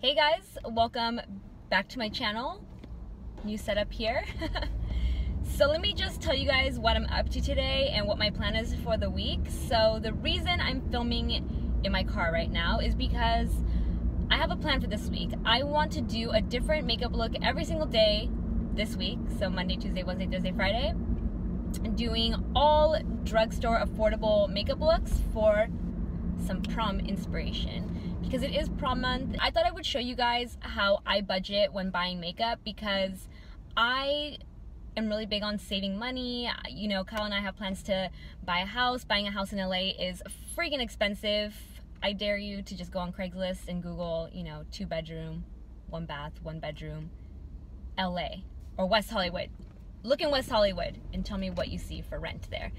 Hey guys, welcome back to my channel. New setup here. So let me just tell you guys what I'm up to today and what my plan is for the week. So the reason I'm filming in my car right now is because I have a plan for this week. I want to do a different makeup look every single day this week. So Monday, Tuesday, Wednesday, Thursday, Friday. Doing all drugstore affordable makeup looks for some prom inspiration. Because it is prom month, I thought I would show you guys how I budget when buying makeup, because I am really big on saving money. You know, Kyle and I have plans to buy a house. Buying a house in LA is freaking expensive. I dare you to just go on Craigslist and Google, you know, 2-bedroom, 1 bath, 1 bedroom, LA or West Hollywood. Look in West Hollywood and tell me what you see for rent there.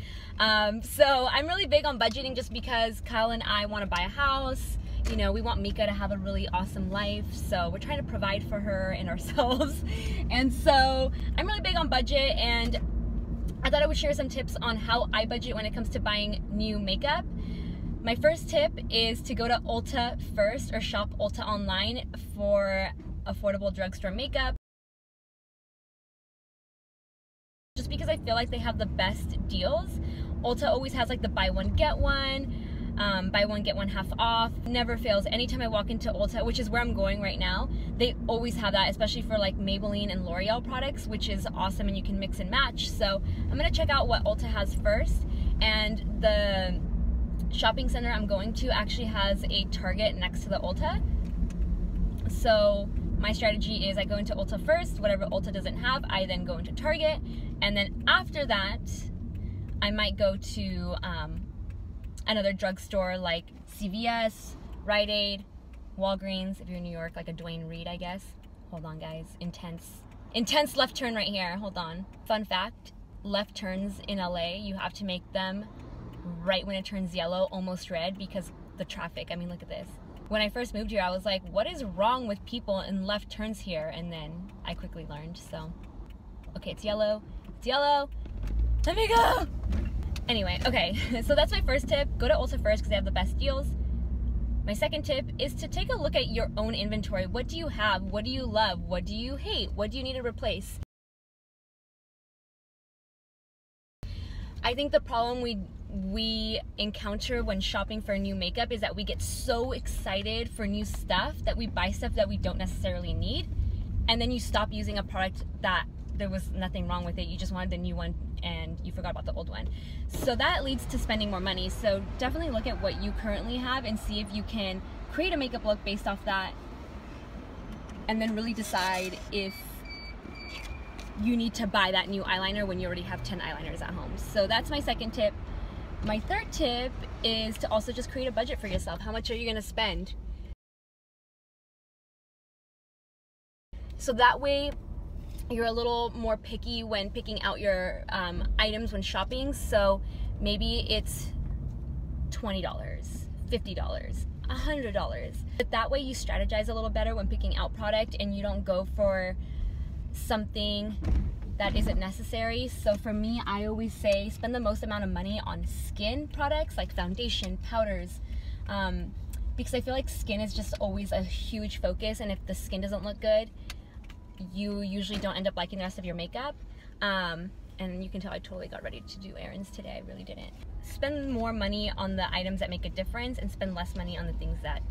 So I'm really big on budgeting just because Kyle and I want to buy a house. You know, we want MEEKA to have a really awesome life, so we're trying to provide for her and ourselves. And so I'm really big on budget, and I thought I would share some tips on how I budget when it comes to buying new makeup. My first tip is to go to Ulta first, or shop Ulta online for affordable drugstore makeup. Just because I feel like they have the best deals. Ulta always has like the buy one get one, buy one get one half off. Never fails. Anytime I walk into Ulta, which is where I'm going right now, they always have that, especially for like Maybelline and L'Oreal products, which is awesome, and you can mix and match. So I'm gonna check out what Ulta has first. And the shopping center I'm going to actually has a Target next to the Ulta. So my strategy is I go into Ulta first. Whatever Ulta doesn't have, I then go into Target. And then after that, I might go to another drugstore like CVS, Rite Aid, Walgreens, if you're in New York, like a Dwayne Reed, I guess. Hold on, guys. Intense left turn right here. Hold on. Fun fact, left turns in LA, you have to make them right when it turns yellow, almost red, because the traffic. I mean, look at this. When I first moved here, I was like, what is wrong with people in left turns here? And then I quickly learned, so. Okay, it's yellow. It's yellow. Let me go! Anyway, okay, so that's my first tip. Go to Ulta first because they have the best deals. My second tip is to take a look at your own inventory. What do you have? What do you love? What do you hate? What do you need to replace? I think the problem we encounter when shopping for new makeup is that we get so excited for new stuff that we buy stuff that we don't necessarily need, and then you stop using a product that there was nothing wrong with it. You just wanted the new one and you forgot about the old one. So that leads to spending more money. So definitely look at what you currently have and see if you can create a makeup look based off that, and then really decide if you need to buy that new eyeliner when you already have 10 eyeliners at home. So that's my second tip. My third tip is to also just create a budget for yourself. How much are you gonna spend? So that way you're a little more picky when picking out your items when shopping. So maybe it's $20, $50, $100. But that way you strategize a little better when picking out product, and you don't go for something that isn't necessary. So for me, I always say spend the most amount of money on skin products like foundation, powders, because I feel like skin is just always a huge focus, and if the skin doesn't look good, you usually don't end up liking the rest of your makeup. And you can tell I totally got ready to do errands today. I really didn't. Spend more money on the items that make a difference and spend less money on the things that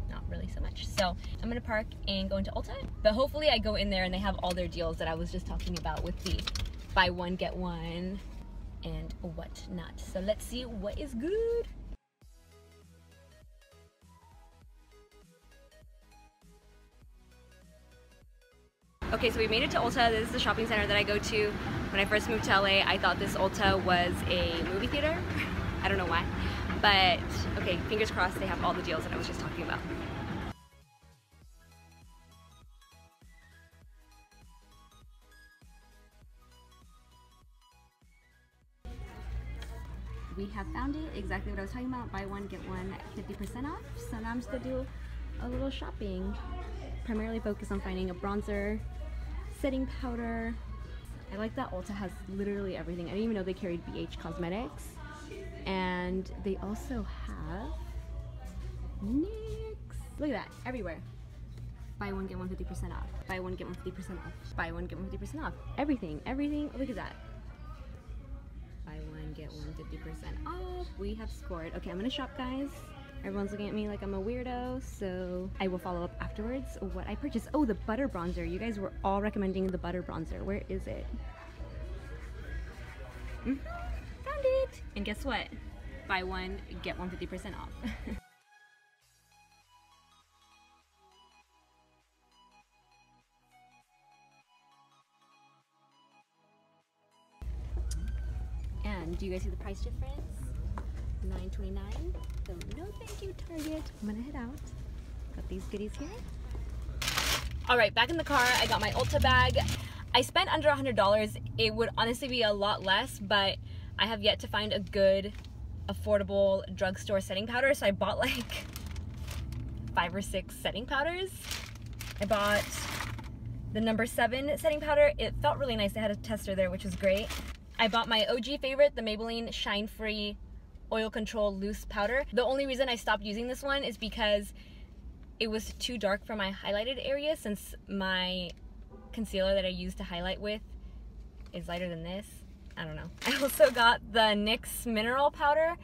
not really so much. So I'm gonna park and go into Ulta, but hopefully I go in there and they have all their deals that I was just talking about with the buy one get one and whatnot. So let's see what is good. Okay, so we made it to Ulta. This is the shopping center that I go to. When I first moved to LA, I thought this Ulta was a movie theater. I don't know why, but okay, fingers crossed they have all the deals that I was just talking about. We have found it, exactly what I was talking about. Buy one, get one, 50% off. So now I'm just gonna do a little shopping. Primarily focused on finding a bronzer, setting powder. I like that Ulta has literally everything. I didn't even know they carried BH Cosmetics. And they also have NYX. Look at that, everywhere. Buy one, get one 50% off. Buy one, get one 50% off. Buy one, get one 50% off. Everything, everything. Look at that. Buy one, get one 50% off. We have scored. Okay, I'm gonna shop, guys. Everyone's looking at me like I'm a weirdo, so I will follow up afterwards what I purchased. Oh, the butter bronzer. You guys were all recommending the butter bronzer. Where is it? Found it! And guess what? Buy one, get one 50% off. And do you guys see the price difference? $9.29. So no thank you, Target. I'm gonna head out. Got these goodies here. Alright, back in the car, I got my Ulta bag. I spent under $100. It would honestly be a lot less, but I have yet to find a good, affordable drugstore setting powder, so I bought like 5 or 6 setting powders. I bought the number 7 setting powder. It felt really nice. They had a tester there, which was great. I bought my OG favorite, the Maybelline Shine Free Oil Control Loose Powder. The only reason I stopped using this one is because it was too dark for my highlighted area, since my concealer that I use to highlight with is lighter than this. I don't know. I also got the NYX Mineral Powder.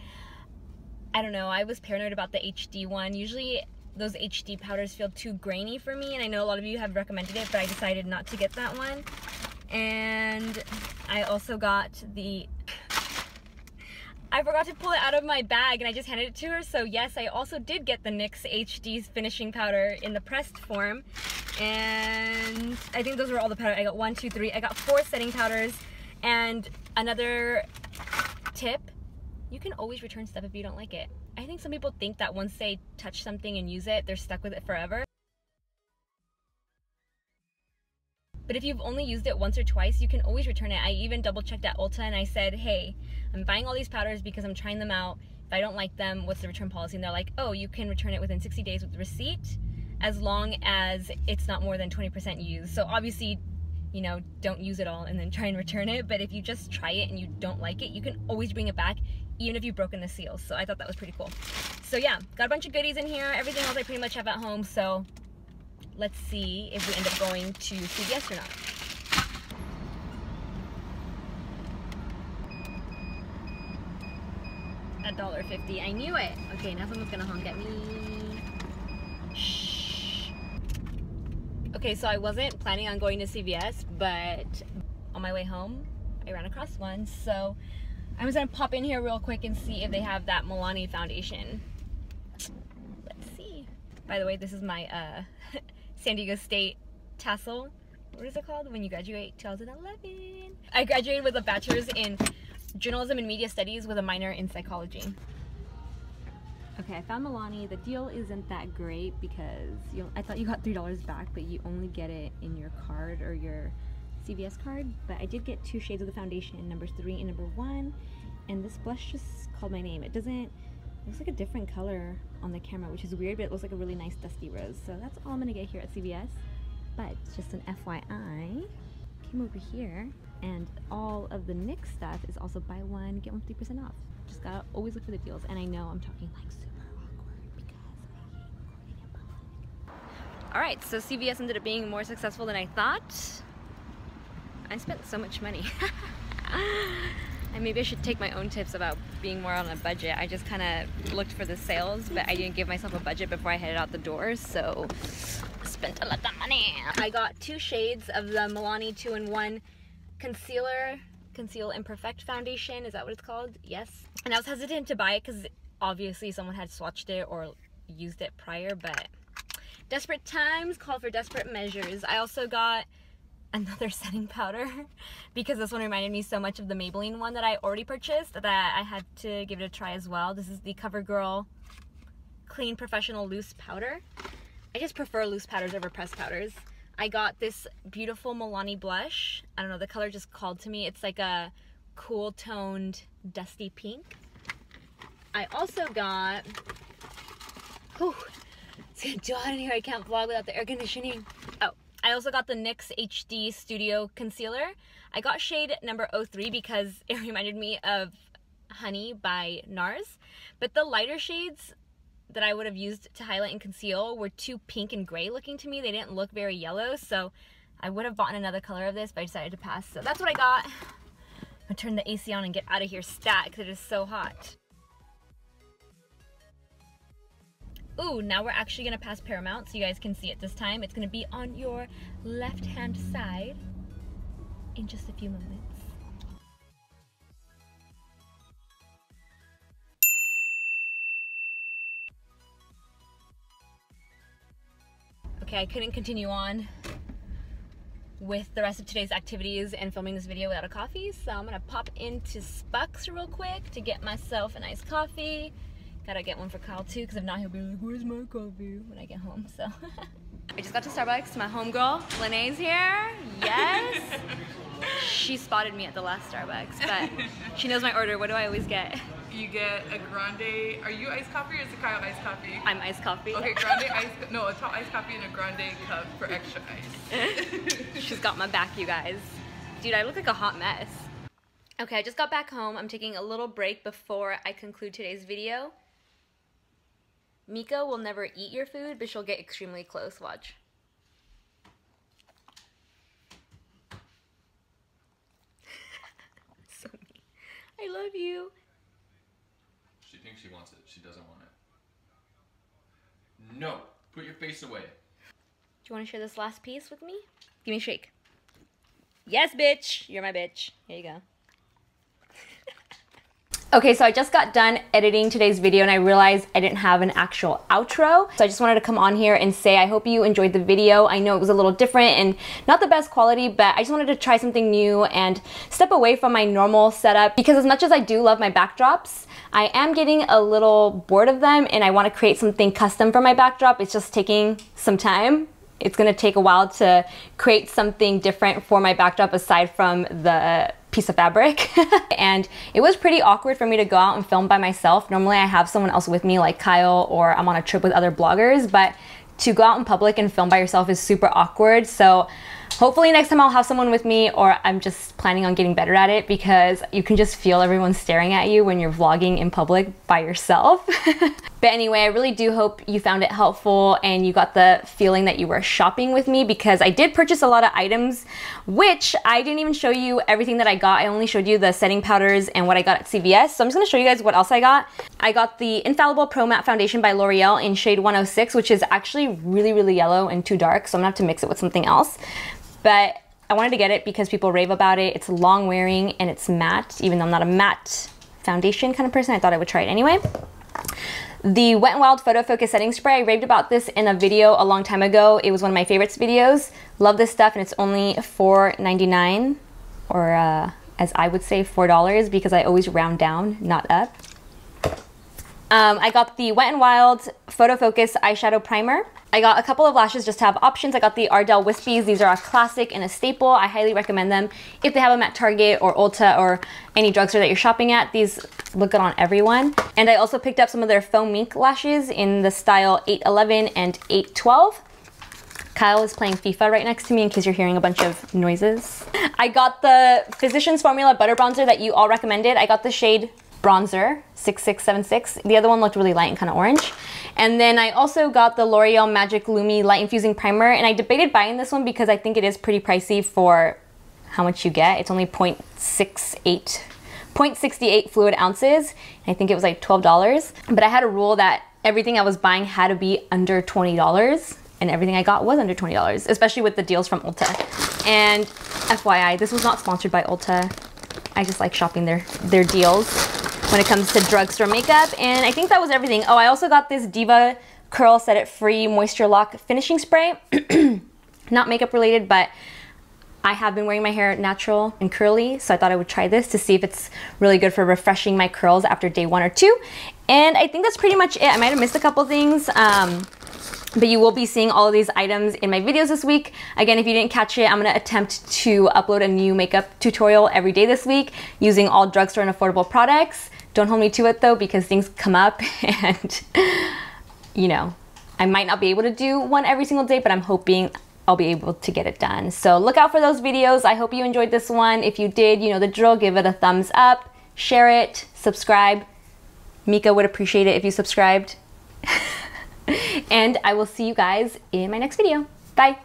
I don't know, I was paranoid about the HD one. Usually those HD powders feel too grainy for me, and I know a lot of you have recommended it, but I decided not to get that one. And I also got the... I forgot to pull it out of my bag and I just handed it to her. So yes, I also did get the NYX HD finishing powder in the pressed form. And I think those were all the powder. I got 1, 2, 3. I got 4 setting powders. And another tip, you can always return stuff if you don't like it. I think some people think that once they touch something and use it, they're stuck with it forever. But if you've only used it once or twice, you can always return it. I even double checked at Ulta and I said, hey, I'm buying all these powders because I'm trying them out. If I don't like them, what's the return policy? And they're like, oh, you can return it within 60 days with the receipt, as long as it's not more than 20% used. So obviously, you know, don't use it all and then try and return it. But if you just try it and you don't like it, you can always bring it back, even if you've broken the seal. So I thought that was pretty cool. So yeah, got a bunch of goodies in here. Everything else I pretty much have at home. So let's see if we end up going to CVS or not. $1.50. I knew it. Okay, now someone's gonna honk at me. Shh. Okay, so I wasn't planning on going to CVS, but on my way home, I ran across one. So I'm just gonna pop in here real quick and see if they have that Milani foundation. Let's see. By the way, this is my San Diego State tassel. What is it called when you graduate? 2011. I graduated with a bachelor's in journalism and media studies with a minor in psychology. Okay, I found Milani. The deal isn't that great because I thought you got $3 back, but you only get it in your card or your CVS card. But I did get 2 shades of the foundation, number 3 and number 1. And this blush just called my name. It looks like a different color on the camera, which is weird, but it looks like a really nice dusty rose. So that's all I'm gonna get here at CVS. But just an FYI, came over here, and all of the NYX stuff is also buy one, get one 50% off. Just gotta always look for the deals. And I know I'm talking like super awkward because I'm recording in public. Alright, so CVS ended up being more successful than I thought. I spent so much money. And maybe I should take my own tips about being more on a budget. I just kind of looked for the sales, but I didn't give myself a budget before I headed out the door, so I spent a lot of money. I got 2 shades of the Milani 2-in-1 concealer, Conceal Imperfect foundation. Is that what it's called? Yes. And I was hesitant to buy it because obviously someone had swatched it or used it prior, but desperate times call for desperate measures. I also got another setting powder because this one reminded me so much of the Maybelline one that I already purchased that I had to give it a try as well. This is the CoverGirl Clean Professional Loose Powder. I just prefer loose powders over pressed powders. I got this beautiful Milani blush. I don't know, the color just called to me. It's like a cool toned dusty pink. I also got, whew, it's gonna do hot in here. I can't vlog without the air conditioning. Oh, I also got the NYX HD Studio Concealer. I got shade number 03 because it reminded me of Honey by NARS. But the lighter shades that I would have used to highlight and conceal were too pink and gray looking to me. They didn't look very yellow, so I would have bought another color of this, but I decided to pass. So that's what I got. I'm gonna turn the AC on and get out of here stat because it is so hot. Ooh, now we're actually gonna pass Paramount so you guys can see it this time. It's gonna be on your left-hand side in just a few moments. Okay, I couldn't continue on with the rest of today's activities and filming this video without a coffee, so I'm gonna pop into Spucks real quick to get myself a nice coffee. Gotta get one for Kyle too, because if not he'll be like, where's my coffee when I get home, so. I just got to Starbucks. My homegirl, Lene's here. Yes. She spotted me at the last Starbucks, but she knows my order. What do I always get? You get a grande. Are you iced coffee or is it Kyle iced coffee? I'm iced coffee. Okay, grande iced, no, a tall iced coffee and a grande cup for extra ice. She's got my back, you guys. Dude, I look like a hot mess. Okay, I just got back home. I'm taking a little break before I conclude today's video. MEEKA will never eat your food, but she'll get extremely close. Watch. So mean. I love you. She thinks she wants it. She doesn't want it. No! Put your face away. Do you want to share this last piece with me? Give me a shake. Yes, bitch! You're my bitch. Here you go. Okay, so I just got done editing today's video and I realized I didn't have an actual outro. So I just wanted to come on here and say I hope you enjoyed the video. I know it was a little different and not the best quality, but I just wanted to try something new and step away from my normal setup, because as much as I do love my backdrops, I am getting a little bored of them and I want to create something custom for my backdrop. It's just taking some time. It's gonna take a while to create something different for my backdrop aside from the piece of fabric. And it was pretty awkward for me to go out and film by myself. Normally I have someone else with me like Kyle, or I'm on a trip with other bloggers, but to go out in public and film by yourself is super awkward. So hopefully next time I'll have someone with me, or I'm just planning on getting better at it, because you can just feel everyone staring at you when you're vlogging in public by yourself. But anyway, I really do hope you found it helpful and you got the feeling that you were shopping with me, because I did purchase a lot of items, which I didn't even show you everything that I got. I only showed you the setting powders and what I got at CVS. So I'm just gonna show you guys what else I got. I got the Infallible Pro Matte Foundation by L'Oreal in shade 106, which is actually really, really yellow and too dark, so I'm gonna have to mix it with something else. But I wanted to get it because people rave about it. It's long wearing and it's matte. Even though I'm not a matte foundation kind of person, I thought I would try it anyway. The Wet n Wild Photo Focus Setting Spray, I raved about this in a video a long time ago. It was one of my favorites videos. Love this stuff, and it's only $4.99, or as I would say, $4, because I always round down, not up. I got the Wet n Wild Photo Focus Eyeshadow Primer. I got a couple of lashes just to have options. I got the Ardell Wispies. These are a classic and a staple. I highly recommend them if they have them at Target or Ulta or any drugstore that you're shopping at. These look good on everyone. And I also picked up some of their Faux Mink lashes in the style 811 and 812. Kyle is playing FIFA right next to me in case you're hearing a bunch of noises. I got the Physicians Formula Butter Bronzer that you all recommended. I got the shade Bronzer 6676. The other one looked really light and kind of orange. And then I also got the L'Oreal Magic Lumi Light Infusing Primer, and I debated buying this one because I think it is pretty pricey for how much you get. It's only 0.68 fluid ounces, and I think it was like $12. But I had a rule that everything I was buying had to be under $20, and everything I got was under $20, especially with the deals from Ulta. And FYI, this was not sponsored by Ulta. I just like shopping their deals when it comes to drugstore makeup. And I think that was everything. Oh, I also got this Diva Curl Set It Free Moisture Lock Finishing Spray. Not makeup related, but I have been wearing my hair natural and curly, so I thought I would try this to see if it's really good for refreshing my curls after day 1 or 2. And I think that's pretty much it. I might have missed a couple things. But you will be seeing all of these items in my videos this week. Again, if you didn't catch it, I'm gonna attempt to upload a new makeup tutorial every day this week using all drugstore and affordable products. Don't hold me to it though, because things come up and, you know, I might not be able to do one every single day, but I'm hoping I'll be able to get it done. So look out for those videos. I hope you enjoyed this one. If you did, you know the drill, give it a thumbs up, share it, subscribe. MEEKA would appreciate it if you subscribed. And I will see you guys in my next video. Bye.